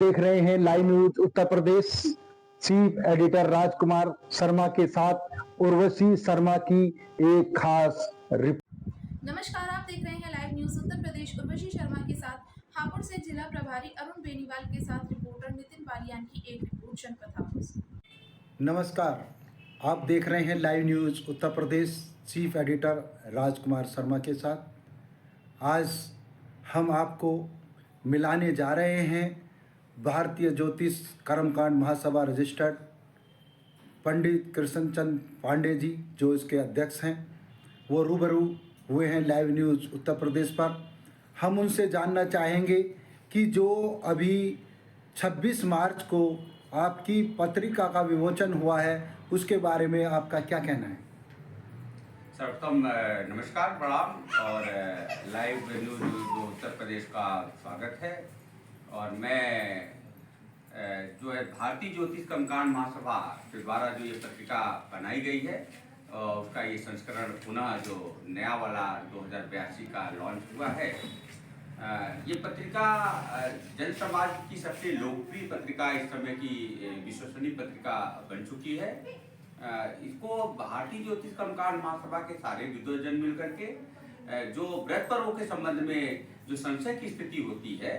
देख रहे हैं live news Uttar Pradesh. Chief editor Rajkumar Sharma के साथ उर्वशी शर्मा की एक खास रिपोर्ट। नमस्कार, आप देख रहे हैं लाइव न्यूज उत्तर प्रदेश। उर्वशी शर्मा के साथ हापुड़ से जिला प्रभारी अरुण बेनीवाल के साथ रिपोर्टर नितिन बालियान की एक रिपोर्ट जनपद हापुड़ से। नमस्कार, आप देख रहे हैं live news Uttar Pradesh. Chief editor Rajkumar Sharma के साथ आज हम आपको मिलाने जा रहे हैं भारतीय ज्योतिष कर्मकांड महासभा रजिस्टर्ड पंडित कृष्णचंद पांडे जी, जो इसके अध्यक्ष हैं। वो रूबरू हुए हैं लाइव न्यूज़ उत्तर प्रदेश पर। हम उनसे जानना चाहेंगे कि जो अभी 26 मार्च को आपकी पत्रिका का विमोचन हुआ है, उसके बारे में आपका क्या कहना है? सर्वप्रथम नमस्कार, प्रणाम और लाइव न्यूज़ उत्तर प्रदेश का स्वागत है। और मैं जो है भारतीय ज्योतिष कर्मकांड महासभा के द्वारा जो ये पत्रिका बनाई गई है, उसका ये संस्करण पुनः जो नया वाला 2082 का लॉन्च हुआ है। ये पत्रिका जन समाज की सबसे लोकप्रिय पत्रिका, इस समय की विश्वसनीय पत्रिका बन चुकी है। इसको भारतीय ज्योतिष कर्मकांड महासभा के सारे विद्वजन मिलकर के जो व्रत पर्वों के संबंध में जो संशय की स्थिति होती है,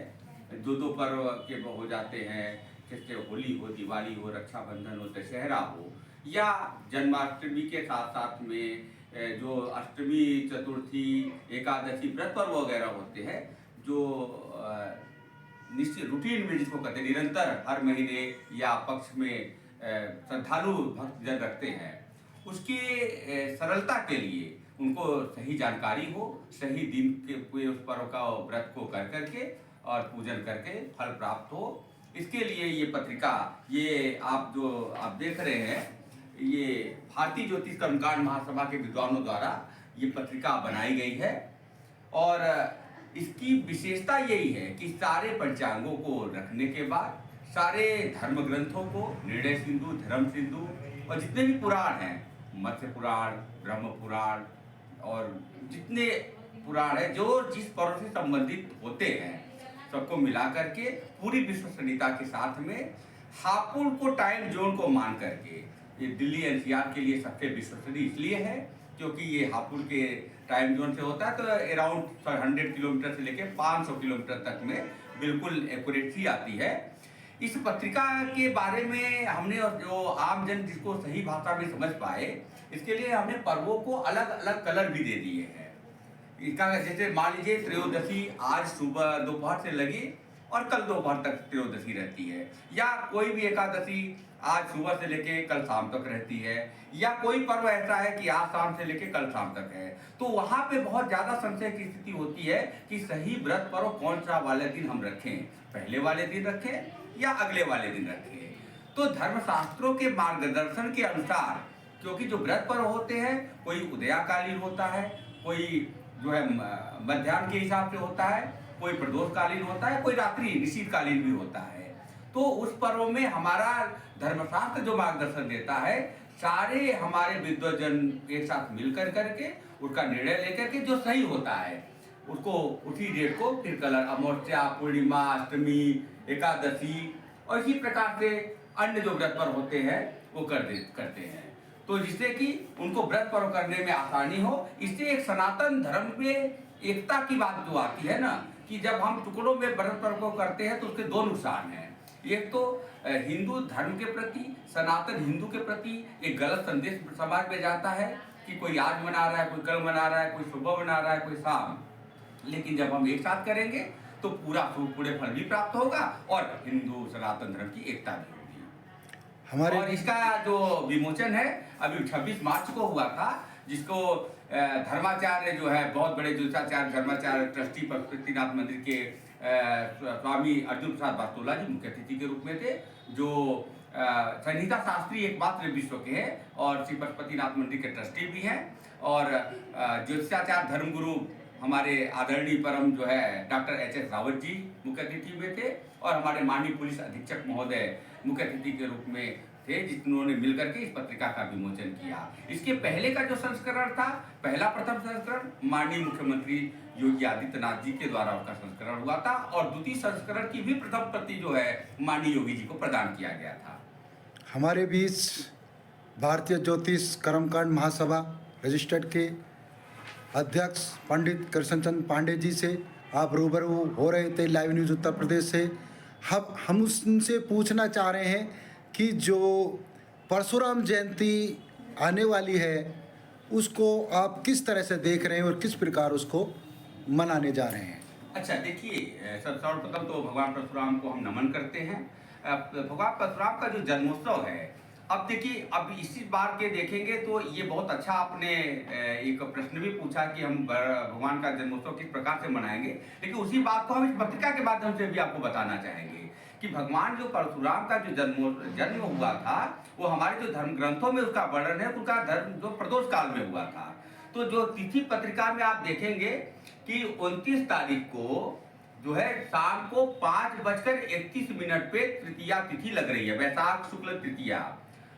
दो पर्व के हो जाते हैं, जैसे होली हो, दिवाली हो, रक्षाबंधन हो, दशहरा हो, या जन्माष्टमी के साथ साथ में जो अष्टमी, चतुर्थी, एकादशी व्रत पर्व वगैरह होते हैं, जो निश्चित रूटीन में जिसको कहते हैं निरंतर हर महीने या पक्ष में श्रद्धालु भक्तजन रखते हैं, उसकी सरलता के लिए उनको सही जानकारी हो, सही दिन के उस पर्व का व्रत को कर करके और पूजन करके फल प्राप्त हो, इसके लिए ये पत्रिका, ये आप देख रहे हैं, ये भारतीय ज्योतिष कर्मकांड महासभा के विद्वानों द्वारा ये पत्रिका बनाई गई है। और इसकी विशेषता यही है कि सारे पंचांगों को रखने के बाद सारे धर्म ग्रंथों को, निर्णय सिंधु, धर्म सिंधु और जितने भी पुराण हैं, मत्स्य पुराण, ब्रह्म पुराण और जितने पुराण है जो जिस पर्व से संबंधित होते हैं, सबको मिला करके पूरी विश्वसनीयता के साथ में हापुड़ को टाइम जोन को मान करके, ये दिल्ली एनसीआर के लिए सबसे विश्वसनीय इसलिए है क्योंकि ये हापुड़ के टाइम जोन से होता है, तो अराउंड 100 किलोमीटर से लेकर 500 किलोमीटर तक में बिल्कुल एक्यूरेसी आती है। इस पत्रिका के बारे में हमने जो आम जन जिसको सही भाषा में समझ पाए, इसके लिए हमने पर्वों को अलग अलग कलर भी दे दिए हैं। इसका जैसे मान लीजिए त्रयोदशी आज सुबह दोपहर से लगी और कल दोपहर तक त्रयोदशी रहती है, या कोई भी एकादशी आज सुबह से लेके कल शाम तक रहती है, या कोई पर्व ऐसा है कि आज शाम से लेके कल शाम तक है, तो वहां पे बहुत ज्यादा संशय की स्थिति होती है कि सही व्रत पर्व कौन सा वाले दिन हम रखें, पहले वाले दिन रखें या अगले वाले दिन रखें। तो धर्मशास्त्रों के मार्गदर्शन के अनुसार, क्योंकि जो व्रत पर्व होते हैं, कोई उदयाकालीन होता है, कोई जो है मध्याह्न के हिसाब से होता है, कोई प्रदोषकालीन होता है, कोई रात्रि निशीतकालीन भी होता है। तो उस पर्व में हमारा धर्मशास्त्र जो मार्गदर्शन देता है, सारे हमारे विद्वजन एक साथ मिलकर करके उसका निर्णय लेकर के जो सही होता है उसको उसी डेट को फिर कलर अमावस्या, पूर्णिमा, अष्टमी, एकादशी और इसी प्रकार से अन्य जो व्रत पर्व होते हैं वो करते हैं, तो जिससे कि उनको व्रत पर्व करने में आसानी हो। इससे एक सनातन धर्म में एकता की बात जो आती है ना, कि जब हम टुकड़ों में व्रत पर्व को करते हैं तो उसके दो नुकसान हैं। एक तो हिंदू धर्म के प्रति, सनातन हिंदू के प्रति एक गलत संदेश समाज में जाता है कि कोई आज मना रहा है, कोई कल मना रहा है, कोई सुबह मना रहा है, कोई शाम। लेकिन जब हम एक साथ करेंगे तो पूरे फल भी प्राप्त होगा और हिंदू सनातन धर्म की एकता भी होगी। और इसका जो विमोचन है अभी 26 मार्च को हुआ था, जिसको धर्माचार्य जो है, बहुत बड़े ज्योतिषाचार्य धर्माचार्य ट्रस्टी पशुपतिनाथ मंदिर के स्वामी अर्जुन प्रसाद वास्तोला जी मुख्य अतिथि के रूप में थे, जो संहिता शास्त्री एकमात्र विश्व के हैं और श्री पशुपतिनाथ मंदिर के ट्रस्टी भी हैं, और ज्योतिषाचार्य धर्मगुरु हमारे आदरणीय परम जो है डॉक्टर एच.एस. रावत जी मुख्य अतिथि में थे, और हमारे माननीय पुलिस अधीक्षक महोदय मुख्य अतिथि के रूप में थे जिन्होंने मिलकर के इस पत्रिका का विमोचन किया। इसके पहले का जो संस्करण था, प्रथम संस्करण माननीय मुख्यमंत्री योगी आदित्यनाथ जी के द्वारा उसका संस्करण हुआ था और द्वितीय संस्करण की भी प्रथम प्रति जो है माननीय योगी जी को प्रदान किया गया था। हमारे बीच भारतीय ज्योतिष कर्मकांड महासभा रजिस्टर्ड के अध्यक्ष पंडित कृष्णचंद पांडे जी से आप रूबरू हो रहे थे लाइव न्यूज़ उत्तर प्रदेश से। हम उनसे पूछना चाह रहे हैं कि जो परशुराम जयंती आने वाली है उसको आप किस तरह से देख रहे हैं और किस प्रकार उसको मनाने जा रहे हैं। अच्छा, देखिए, सर्वप्रथम तो भगवान परशुराम को हम नमन करते हैं। भगवान परशुराम का जो जन्मोत्सव है, अब देखिए, अब इसी बार के देखेंगे तो ये बहुत अच्छा आपने एक प्रश्न भी पूछा कि हम भगवान का जन्मोत्सव किस प्रकार से मनाएंगे, लेकिन उसी बात को हम इस पत्रिका के माध्यम से भी आपको बताना चाहेंगे कि भगवान जो परशुराम का जो जन्म हुआ था वो हमारे जो धर्म ग्रंथों में उसका वर्णन है, उनका धर्म जो प्रदोष काल में हुआ था। तो जो तिथि पत्रिका में आप देखेंगे कि 29 तारीख को जो है शाम को 5:31 पे तृतीया तिथि लग रही है, वैशाख शुक्ल तृतीया,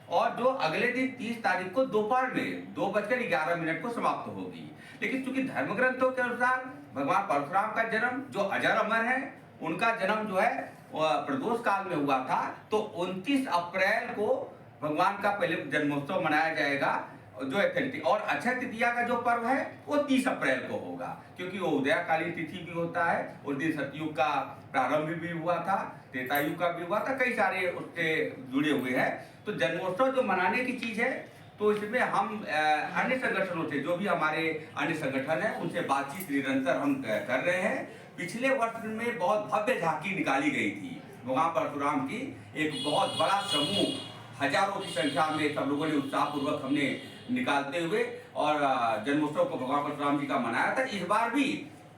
और जो अगले दिन 30 तारीख को दोपहर में 2:11 को समाप्त होगी। लेकिन चूंकि धर्म ग्रंथों के अनुसार भगवान परशुराम का जन्म जो अजर अमर है, उनका जन्म जो है प्रदोष काल में हुआ था, तो 29 अप्रैल को भगवान का पहले जन्मोत्सव मनाया जाएगा जो है। और अक्षय तृतीया का जो पर्व है वो 30 अप्रैल को होगा, क्योंकि वो उदयकालीन तिथि भी होता है। उस दिन सतयुग का प्रारंभ भी हुआ था, त्रेतायुग का भी हुआ था, कई सारे उससे जुड़े हुए हैं। तो जन्मोत्सव जो मनाने की चीज है, तो इसमें हम अन्य संगठनों से, जो भी हमारे अन्य संगठन है, उनसे बातचीत निरंतर हम कर रहे हैं। पिछले वर्ष में बहुत भव्य झांकी निकाली गई थी भगवान परशुराम की, एक बहुत बड़ा समूह हजारों की संख्या में सब लोगों ने उत्साहपूर्वक हमने निकालते हुए और जन्मोत्सव को भगवान परशुराम जी का मनाया था। इस बार भी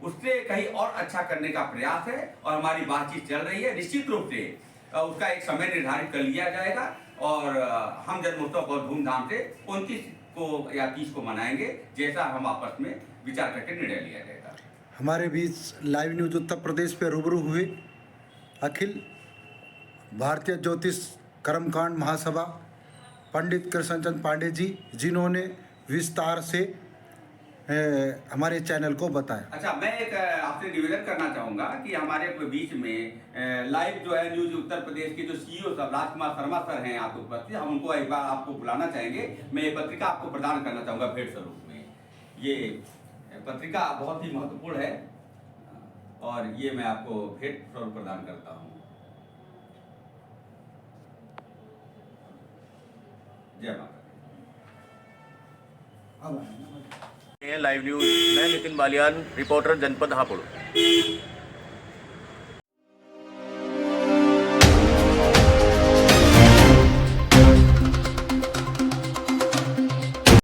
उससे कहीं और अच्छा करने का प्रयास है और हमारी बातचीत चल रही है। निश्चित रूप से उसका एक समय निर्धारित कर लिया जाएगा और हम जन्मोत्सव बहुत धूमधाम से 29 को या 30 को मनाएंगे, जैसा हम आपस में विचार करके निर्णय लिया जाएगा। हमारे बीच लाइव न्यूज़ उत्तर प्रदेश पे रूबरू हुए अखिल भारतीय ज्योतिष कर्मकांड महासभा पंडित कृष्णचंद पांडे जी, जिन्होंने विस्तार से हमारे चैनल को बताया। अच्छा, मैं एक आपसे निवेदन करना चाहूँगा कि हमारे बीच में लाइव जो है न्यूज़ उत्तर प्रदेश के जो CEO सब राजकुमार शर्मा सर हैं आपके उपस्थित, हम उनको एक बार आपको बुलाना चाहेंगे। मैं ये पत्रिका आपको प्रदान करना चाहूँगा भेंट स्वरूप में। ये पत्रिका बहुत ही महत्वपूर्ण है और ये मैं आपको भेंट स्वरूप प्रदान करता हूँ। जय माता। लाइव न्यूज, मैं नितिन बालियान, रिपोर्टर जनपद हापुड़।